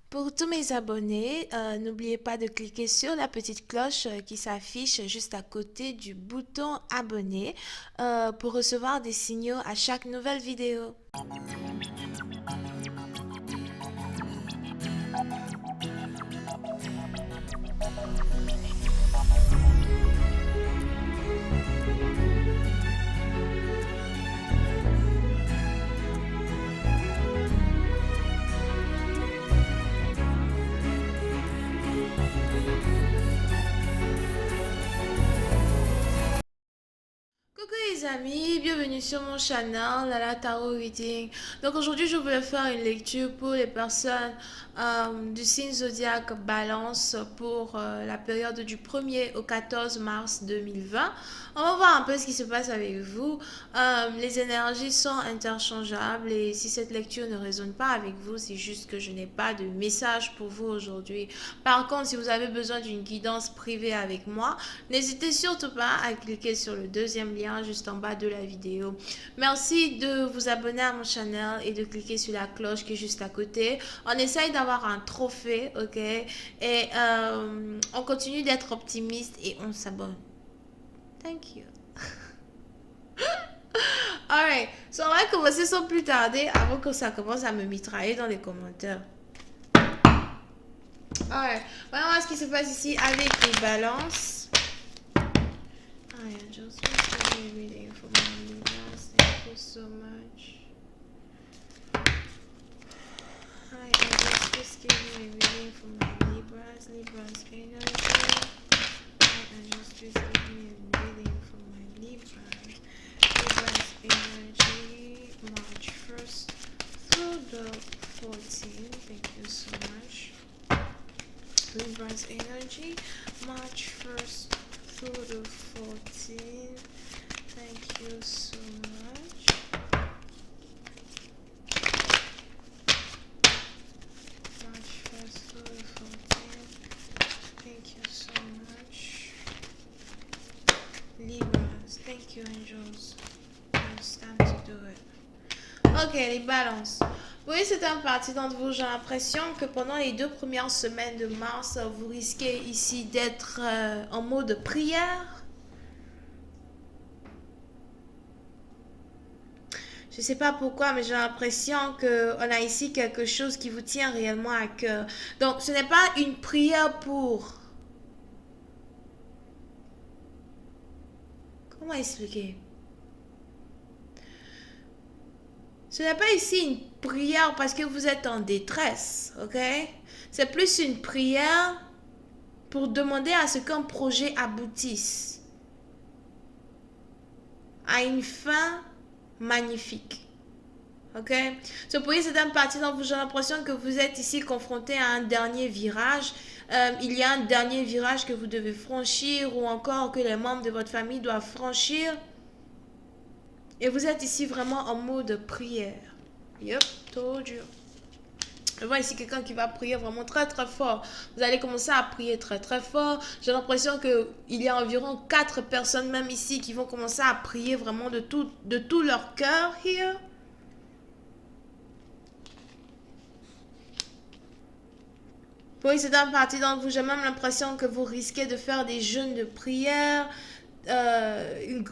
Pour tous mes abonnés, n'oubliez pas de cliquer sur la petite cloche qui s'affiche juste à côté du bouton abonner pour recevoir des signaux à chaque nouvelle vidéo. Coucou les amis, bienvenue sur mon channel Lala Tarot Reading. Donc aujourd'hui je voulais faire une lecture pour les personnes du signe zodiaque Balance pour la période du 1er au 14 mars 2020. On va voir un peu ce qui se passe avec vous. Les énergies sont interchangeables et si cette lecture ne résonne pas avec vous, c'est juste que je n'ai pas de message pour vous aujourd'hui. Par contre, si vous avez besoin d'une guidance privée avec moi, n'hésitez surtout pas à cliquer sur le deuxième lien juste en bas de la vidéo. Merci de vous abonner à mon channel et de cliquer sur la cloche qui est juste à côté. On essaye d'avoir un trophée, ok? Et on continue d'être optimiste et on s'abonne. Thank you. Alright, so on va commencer sans plus tarder avant que ça commence à me mitrailler dans les commentaires. Alright, on va voir ce qui se passe ici avec les balances. I am just really reading for my Libras. Thank you so much. I am just giving a reading for my Libras. Libras energy. I am just giving a reading for my Libras. Libras energy. March 1st through the 14th. Thank you so much. Libras energy. March 1st through the 14th. Thank you so much. March 1st through the 14th. Thank you so much. Libras. Thank you, angels. It's time to do it. Ok, les balances. Oui, c'est un parti d'entre vous. J'ai l'impression que pendant les 2 premières semaines de mars, vous risquez ici d'être en mode prière. Je ne sais pas pourquoi, mais j'ai l'impression qu'on a ici quelque chose qui vous tient réellement à cœur. Donc, ce n'est pas une prière pour... Comment expliquer? Ce n'est pas ici une prière parce que vous êtes en détresse, ok? C'est plus une prière pour demander à ce qu'un projet aboutisse à une fin magnifique. Ok? So, pour certaines parties d'entre vous, j'ai l'impression que vous êtes ici confronté à un dernier virage. Il y a un dernier virage que vous devez franchir ou encore que les membres de votre famille doivent franchir. Et vous êtes ici vraiment en mode prière. Yup, told you. Je vois ici quelqu'un qui va prier vraiment très très fort. Vous allez commencer à prier très très fort. J'ai l'impression qu'il y a environ 4 personnes même ici qui vont commencer à prier vraiment de tout leur cœur here. Oui, c'est un parti d'entre vous. J'ai même l'impression que vous risquez de faire des jeûnes de prière,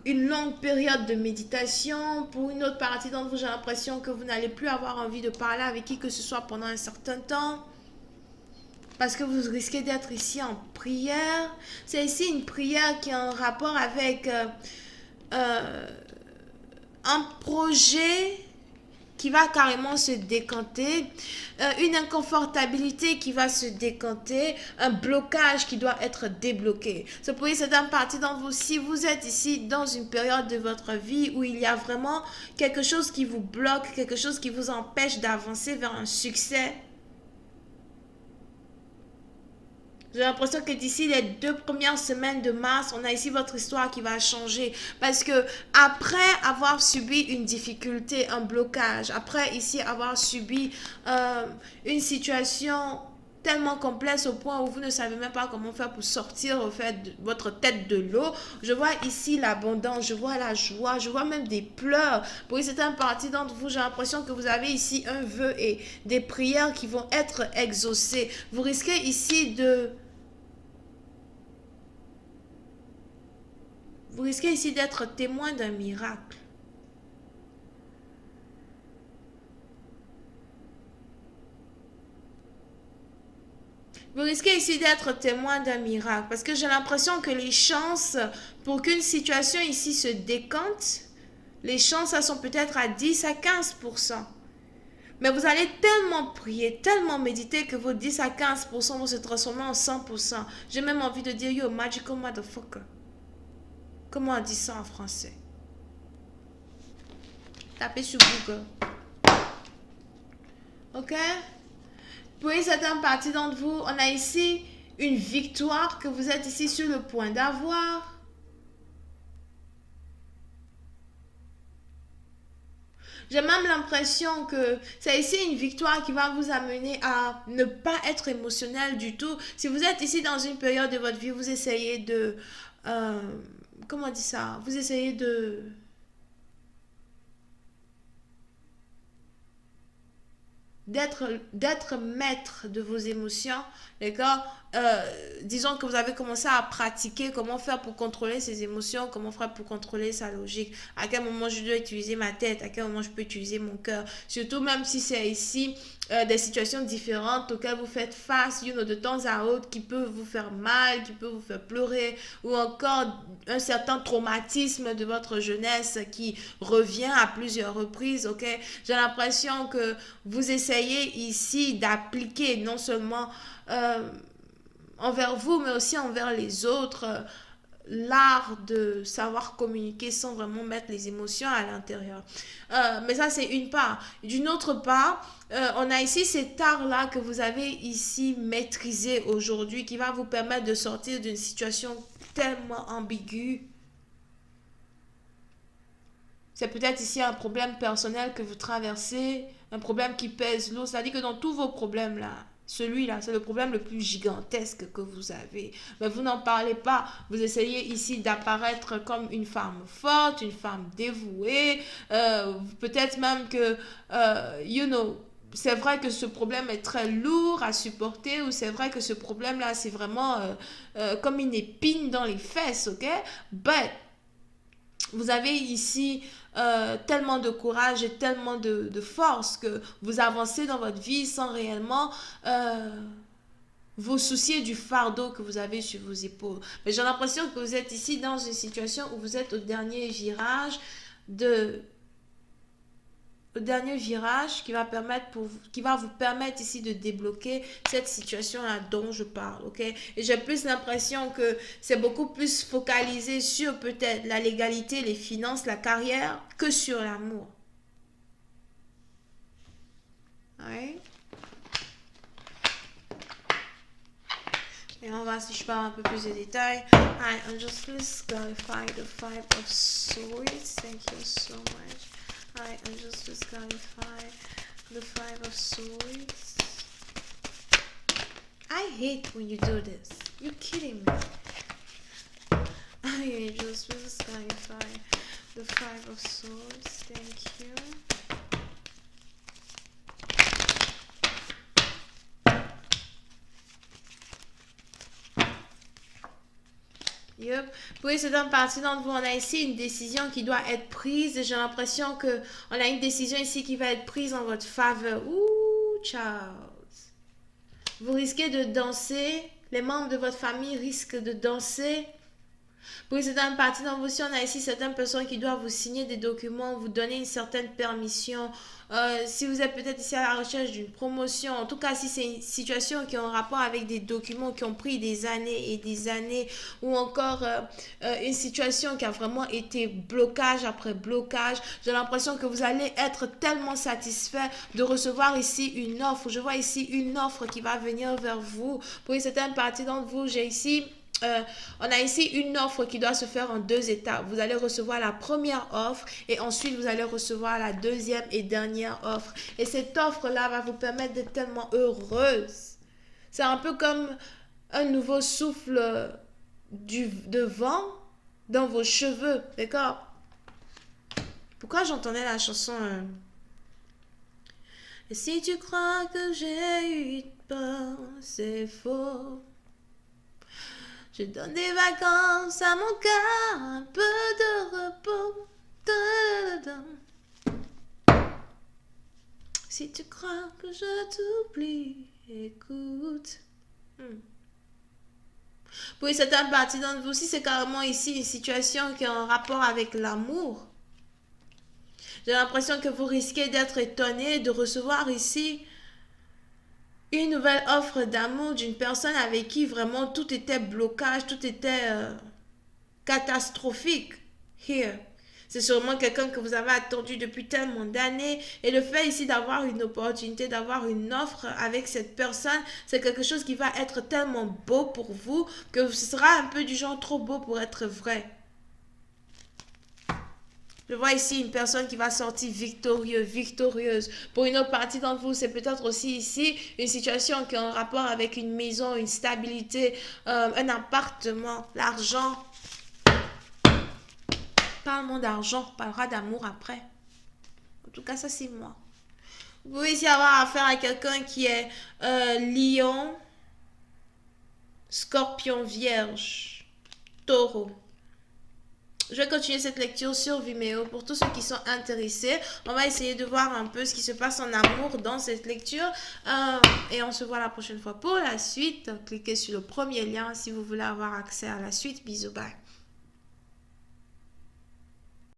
une longue période de méditation. Pour une autre partie d'entre vous, j'ai l'impression que vous n'allez plus avoir envie de parler avec qui que ce soit pendant un certain temps. Parce que vous risquez d'être ici en prière. C'est ici une prière qui a un rapport avec euh, un projet qui va carrément se décanter, une inconfortabilité qui va se décanter, un blocage qui doit être débloqué. C'est pour c'est une partie dans vous. Si vous êtes ici dans une période de votre vie où il y a vraiment quelque chose qui vous bloque, quelque chose qui vous empêche d'avancer vers un succès, j'ai l'impression que d'ici les 2 premières semaines de mars, on a ici votre histoire qui va changer. Parce que après avoir subi une difficulté, un blocage, après ici avoir subi une situation tellement complexe au point où vous ne savez même pas comment faire pour sortir au fait de votre tête de l'eau. Je vois ici l'abondance, je vois la joie, je vois même des pleurs. Pour une certaine partie d'entre vous, j'ai l'impression que vous avez ici un vœu et des prières qui vont être exaucées. Vous risquez ici de... Vous risquez ici d'être témoin d'un miracle. Vous risquez ici d'être témoin d'un miracle parce que j'ai l'impression que les chances pour qu'une situation ici se décante, les chances elles sont peut-être à 10 à 15%. Mais vous allez tellement prier, tellement méditer que vos 10 à 15% vont se transformer en 100%. J'ai même envie de dire, yo, magical motherfucker. Comment on dit ça en français? Tapez sur Google. Ok? Pour une certaine partie d'entre vous, on a ici une victoire que vous êtes ici sur le point d'avoir. J'ai même l'impression que c'est ici une victoire qui va vous amener à ne pas être émotionnel du tout. Si vous êtes ici dans une période de votre vie, vous essayez de... euh, comment on dit ça? Vous essayez d'être maître de vos émotions, d'accord. Disons que vous avez commencé à pratiquer comment faire pour contrôler ses émotions, comment faire pour contrôler sa logique, à quel moment je dois utiliser ma tête, à quel moment je peux utiliser mon cœur, surtout même si c'est ici des situations différentes auxquelles vous faites face, de temps à autre, qui peuvent vous faire mal, qui peuvent vous faire pleurer, ou encore un certain traumatisme de votre jeunesse qui revient à plusieurs reprises, ok. J'ai l'impression que vous essayez ici d'appliquer non seulement envers vous, mais aussi envers les autres, l'art de savoir communiquer sans vraiment mettre les émotions à l'intérieur. Mais ça, c'est une part. D'une autre part, on a ici cet art-là que vous avez ici maîtrisé aujourd'hui, qui va vous permettre de sortir d'une situation tellement ambiguë. C'est peut-être ici un problème personnel que vous traversez, un problème qui pèse lourd. C'est-à-dire que dans tous vos problèmes là, celui-là, c'est le problème le plus gigantesque que vous avez. Mais vous n'en parlez pas. Vous essayez ici d'apparaître comme une femme forte, une femme dévouée. Peut-être même que, c'est vrai que ce problème est très lourd à supporter, ou c'est vrai que ce problème-là, c'est vraiment comme une épine dans les fesses, ok? But vous avez ici tellement de courage et tellement de force que vous avancez dans votre vie sans réellement vous soucier du fardeau que vous avez sur vos épaules. Mais j'ai l'impression que vous êtes ici dans une situation où vous êtes de, au dernier virage qui va vous permettre ici de débloquer cette situation-là dont je parle, ok? Et j'ai plus l'impression que c'est beaucoup plus focalisé sur peut-être la légalité, les finances, la carrière, que sur l'amour. Ouais. Et on va, si je parle un peu plus de détails. Hi, I'm just please clarify the five of swords. Thank you so much. Hi, I'm just please clarify the five of swords. I hate when you do this. You're kidding me. Hi, angels, please clarify the five of swords. Thank you. Yep. Pour certaines parties d'entre vous, on a ici une décision qui doit être prise. J'ai l'impression que on a une décision ici qui va être prise en votre faveur. Ouh, Charles. Vous risquez de danser. Les membres de votre famille risquent de danser. Pour certaines parties d'entre vous, si on a ici certaines personnes qui doivent vous signer des documents, vous donner une certaine permission. Si vous êtes peut-être ici à la recherche d'une promotion, en tout cas si c'est une situation qui est en rapport avec des documents qui ont pris des années et des années, ou encore une situation qui a vraiment été blocage après blocage, j'ai l'impression que vous allez être tellement satisfait de recevoir ici une offre. Je vois ici une offre qui va venir vers vous. Pour une certaine partie d'entre vous, j'ai ici... on a ici une offre qui doit se faire en deux étapes. Vous allez recevoir la première offre et ensuite vous allez recevoir la deuxième et dernière offre. Et cette offre-là va vous permettre d'être tellement heureuse C'est un peu comme un nouveau souffle de vent dans vos cheveux, d'accord? Pourquoi j'entendais la chanson Et si tu crois que j'ai eu peur, c'est faux. Je donne des vacances à mon cœur, un peu de repos. Si tu crois que je t'oublie, écoute. Pour certaines parties d'entre vous aussi, c'est carrément ici une situation qui est en rapport avec l'amour. J'ai l'impression que vous risquez d'être étonné de recevoir ici une nouvelle offre d'amour d'une personne avec qui vraiment tout était blocage, tout était catastrophique. Here. C'est sûrement quelqu'un que vous avez attendu depuis tellement d'années. Et le fait ici d'avoir une opportunité, d'avoir une offre avec cette personne, c'est quelque chose qui va être tellement beau pour vous que ce sera un peu du genre trop beau pour être vrai. Je vois ici une personne qui va sortir victorieux, victorieuse. Pour une autre partie d'entre vous, c'est peut-être aussi ici une situation qui est en rapport avec une maison, une stabilité, un appartement, l'argent. Parle-moi d'argent, on parlera d'amour après. En tout cas, ça c'est moi. Vous pouvez ici avoir affaire à quelqu'un qui est lion, scorpion, vierge, taureau. Je vais continuer cette lecture sur Vimeo pour tous ceux qui sont intéressés. On va essayer de voir un peu ce qui se passe en amour dans cette lecture. Et on se voit la prochaine fois pour la suite. Cliquez sur le premier lien si vous voulez avoir accès à la suite. Bisous, bye.